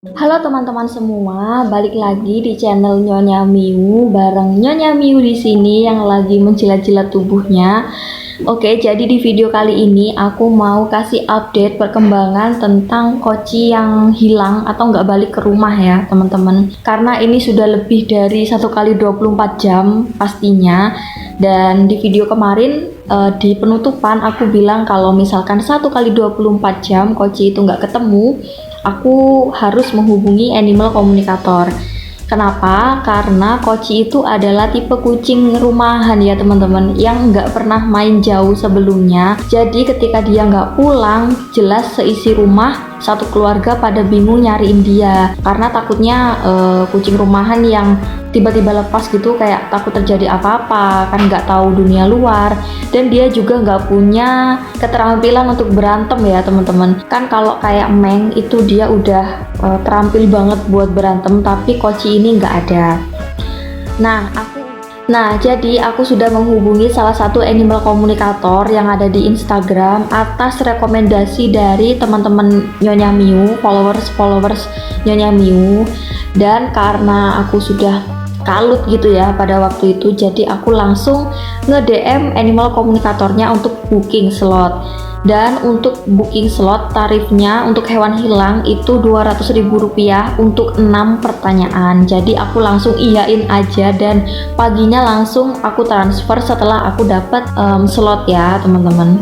Halo teman-teman semua, balik lagi di channel Nyonya Miu bareng Nyonya Miu di sini yang lagi menjilat-jilat tubuhnya. Oke, jadi di video kali ini aku mau kasih update perkembangan tentang Koci yang hilang atau nggak balik ke rumah ya teman-teman. Karena ini sudah lebih dari 1 kali 24 jam pastinya. Dan di video kemarin di penutupan aku bilang kalau misalkan 1 kali 24 jam Koci itu nggak ketemu, aku harus menghubungi animal komunikator. Kenapa? Karena Koci itu adalah tipe kucing rumahan ya teman-teman, yang nggak pernah main jauh sebelumnya. Jadi ketika dia nggak pulang, jelas seisi rumah satu keluarga pada bingung nyariin dia. Karena takutnya kucing rumahan yang tiba-tiba lepas gitu, kayak takut terjadi apa-apa, kan nggak tahu dunia luar. Dan dia juga nggak punya keterampilan untuk berantem ya teman-teman. Kan kalau kayak Meng itu dia udah terampil banget buat berantem, tapi Koci ini nggak ada. Jadi aku sudah menghubungi salah satu animal komunikator yang ada di Instagram atas rekomendasi dari teman-teman Nyonya Miu, followers Nyonya Miu. Dan karena aku sudah kalut gitu ya pada waktu itu, jadi aku langsung nge-DM animal komunikatornya untuk booking slot. Dan untuk booking slot tarifnya untuk hewan hilang itu Rp200.000 untuk 6 pertanyaan. Jadi aku langsung iyain aja dan paginya langsung aku transfer setelah aku dapat slot ya teman-teman.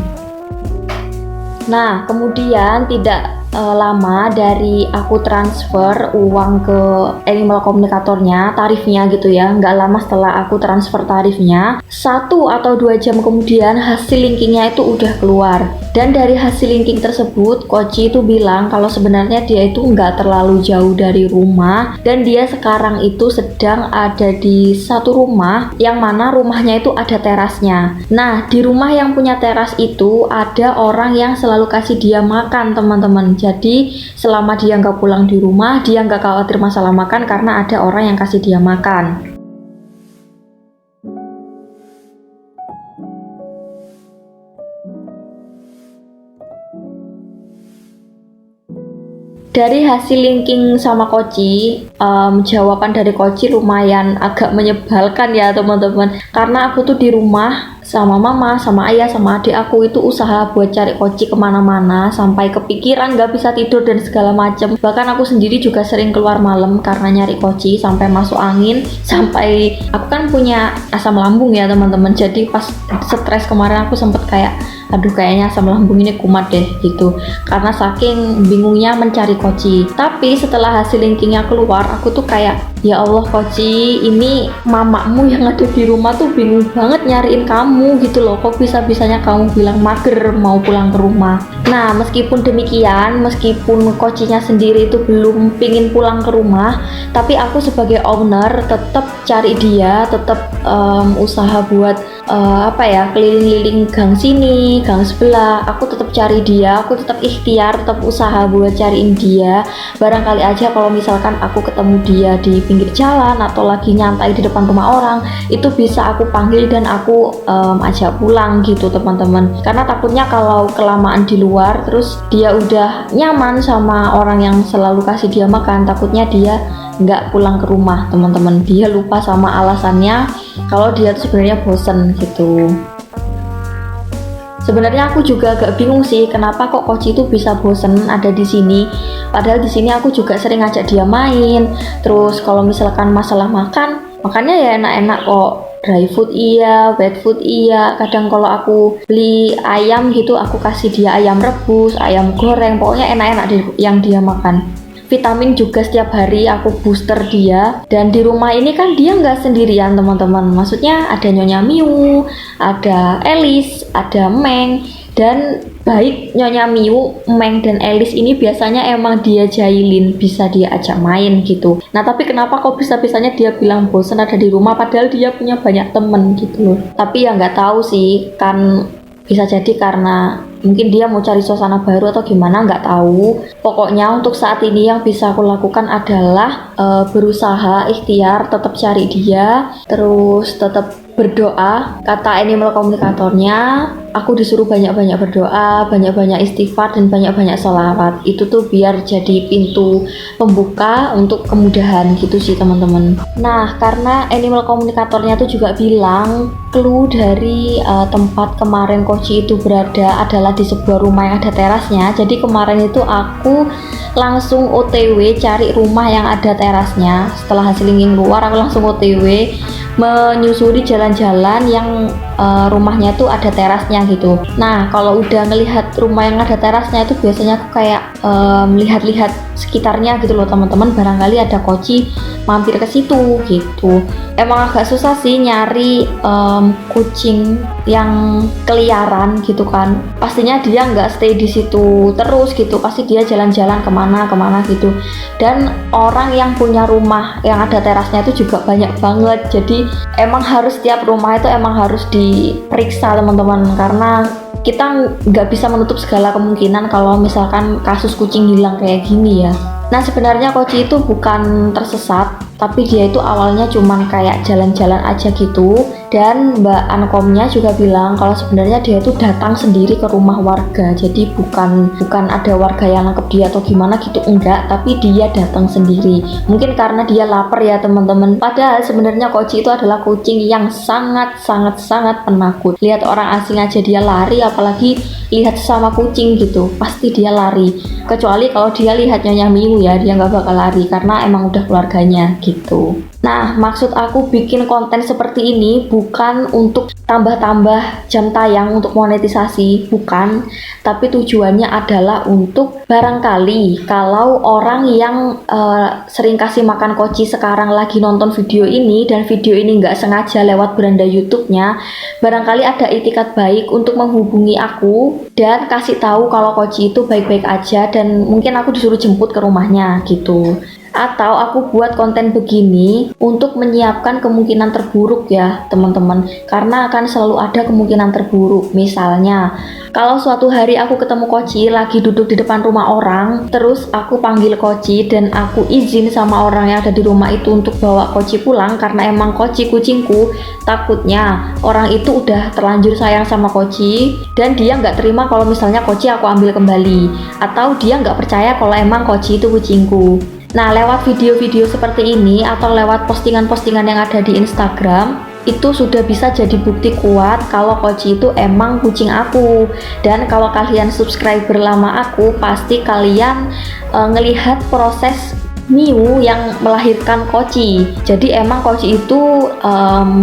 Nah, kemudian tidak lama dari aku transfer uang ke animal komunikatornya, tarifnya gitu ya, nggak lama setelah aku transfer tarifnya, 1 atau 2 jam kemudian hasil linkingnya itu udah keluar. Dan dari hasil linking tersebut, Koci itu bilang kalau sebenarnya dia itu nggak terlalu jauh dari rumah, dan dia sekarang itu sedang ada di satu rumah yang mana rumahnya itu ada terasnya. Nah, di rumah yang punya teras itu ada orang yang selalu kasih dia makan teman-teman. Jadi selama dia nggak pulang di rumah, dia nggak khawatir masalah makan karena ada orang yang kasih dia makan. Dari hasil linking sama Koci, jawaban dari Koci lumayan agak menyebalkan ya teman-teman. Karena aku tuh di rumah sama mama, sama ayah, sama adik aku itu usaha buat cari Koci kemana-mana, sampai kepikiran gak bisa tidur dan segala macem. Bahkan aku sendiri juga sering keluar malam karena nyari Koci, sampai masuk angin, sampai aku kan punya asam lambung ya teman-teman. Jadi pas stres kemarin aku sempet kayak, aduh kayaknya asam lambung ini kumat deh gitu, karena saking bingungnya mencari Koci. Tapi setelah hasil linkingnya keluar, aku tuh kayak, ya Allah Koci, ini mamamu yang ada di rumah tuh bingung banget nyariin kamu gitu loh. Kok bisa-bisanya kamu bilang mager mau pulang ke rumah. Nah, meskipun demikian, meskipun Kocinya sendiri itu belum pingin pulang ke rumah, tapi aku sebagai owner tetap cari dia, tetap usaha buat keliling-liling gang sini, gang sebelah. Aku tetap cari dia, aku tetap ikhtiar, tetap usaha buat cariin dia. Barangkali aja kalau misalkan aku ketemu dia di pinggir jalan atau lagi nyantai di depan rumah orang, itu bisa aku panggil dan aku ajak pulang gitu teman-teman. Karena takutnya kalau kelamaan di luar terus dia udah nyaman sama orang yang selalu kasih dia makan, takutnya dia nggak pulang ke rumah teman-teman. Dia lupa sama alasannya kalau dia tuh sebenarnya bosen gitu. Sebenarnya aku juga agak bingung sih kenapa kok Koci itu bisa bosen ada di sini. Padahal di sini aku juga sering ngajak dia main. Terus kalau misalkan masalah makan, makannya ya enak-enak kok. Dry food iya, wet food iya. Kadang kalau aku beli ayam gitu, aku kasih dia ayam rebus, ayam goreng. Pokoknya enak-enak deh yang dia makan. Vitamin juga setiap hari aku booster dia. Dan di rumah ini kan dia nggak sendirian teman-teman, maksudnya ada Nyonya Miu, ada Elis, ada Meng. Dan baik Nyonya Miu, Meng dan Elis ini biasanya emang dia jahilin, bisa dia ajak main gitu. Nah tapi kenapa kok bisa-bisanya dia bilang bosan ada di rumah padahal dia punya banyak temen gitu loh. Tapi ya nggak tahu sih, kan bisa jadi karena mungkin dia mau cari suasana baru atau gimana, nggak tahu. Pokoknya untuk saat ini yang bisa aku lakukan adalah berusaha ikhtiar tetap cari dia, terus tetap berdoa kata animal komunikatornya, aku disuruh banyak-banyak berdoa, banyak-banyak istighfar, dan banyak-banyak sholawat. Itu tuh biar jadi pintu pembuka untuk kemudahan gitu sih teman-teman. Nah, karena animal komunikatornya tuh juga bilang clue dari tempat kemarin Koci itu berada adalah di sebuah rumah yang ada terasnya. Jadi kemarin itu aku langsung OTW cari rumah yang ada terasnya. Setelah hasilnya keluar, aku langsung OTW menyusuri jalan-jalan yang rumahnya tuh ada terasnya gitu. Nah, kalau udah ngelihat rumah yang ada terasnya itu biasanya aku kayak lihat-lihat sekitarnya gitu loh teman-teman, barangkali ada Koci mampir ke situ gitu. Emang agak susah sih nyari kucing yang keliaran gitu kan. Pastinya dia nggak stay di situ terus gitu, pasti dia jalan-jalan kemana gitu. Dan orang yang punya rumah yang ada terasnya itu juga banyak banget. Jadi emang harus setiap rumah itu emang harus diperiksa teman-teman, karena kita nggak bisa menutup segala kemungkinan kalau misalkan kasus kucing hilang kayak gini ya. Nah, sebenarnya Koci itu bukan tersesat, tapi dia itu awalnya cuman kayak jalan-jalan aja gitu. Dan Mbak Ankomnya juga bilang kalau sebenarnya dia itu datang sendiri ke rumah warga. Jadi bukan ada warga yang nangkep dia atau gimana gitu, enggak, tapi dia datang sendiri. Mungkin karena dia lapar ya teman-teman. Padahal sebenarnya Koci itu adalah kucing yang sangat penakut. Lihat orang asing aja dia lari, apalagi lihat sesama kucing gitu, pasti dia lari. Kecuali kalau dia lihat Nyonya Miu ya, dia nggak bakal lari karena emang udah keluarganya gitu. Nah, maksud aku bikin konten seperti ini bukan untuk tambah-tambah jam tayang untuk monetisasi, bukan, tapi tujuannya adalah untuk barangkali kalau orang yang sering kasih makan Koci sekarang lagi nonton video ini dan video ini nggak sengaja lewat beranda YouTube-nya, barangkali ada itikat baik untuk menghubungi aku dan kasih tahu kalau Koci itu baik-baik aja dan mungkin aku disuruh jemput ke rumahnya gitu. Atau aku buat konten begini untuk menyiapkan kemungkinan terburuk ya teman-teman, karena akan selalu ada kemungkinan terburuk. Misalnya kalau suatu hari aku ketemu Koci lagi duduk di depan rumah orang, terus aku panggil Koci dan aku izin sama orang yang ada di rumah itu untuk bawa Koci pulang karena emang Koci kucingku, takutnya orang itu udah terlanjur sayang sama Koci dan dia nggak terima kalau misalnya Koci aku ambil kembali, atau dia nggak percaya kalau emang Koci itu kucingku. Nah, lewat video-video seperti ini atau lewat postingan-postingan yang ada di Instagram, itu sudah bisa jadi bukti kuat kalau Koci itu emang kucing aku. Dan kalau kalian subscriber lama aku, pasti kalian ngelihat proses Miu yang melahirkan Koci. Jadi emang Koci itu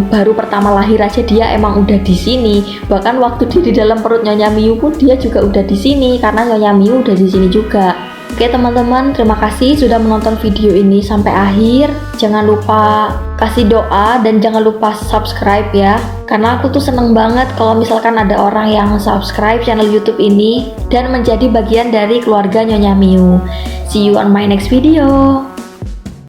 baru pertama lahir aja dia emang udah di sini. Bahkan waktu dia di dalam perut Nyonya Miu pun dia juga udah di sini karena Nyonya Miu udah di sini juga. Oke teman-teman, terima kasih sudah menonton video ini sampai akhir. Jangan lupa kasih doa dan jangan lupa subscribe ya. Karena aku tuh seneng banget kalau misalkan ada orang yang subscribe channel YouTube ini dan menjadi bagian dari keluarga Nyonya Miu. See you on my next video.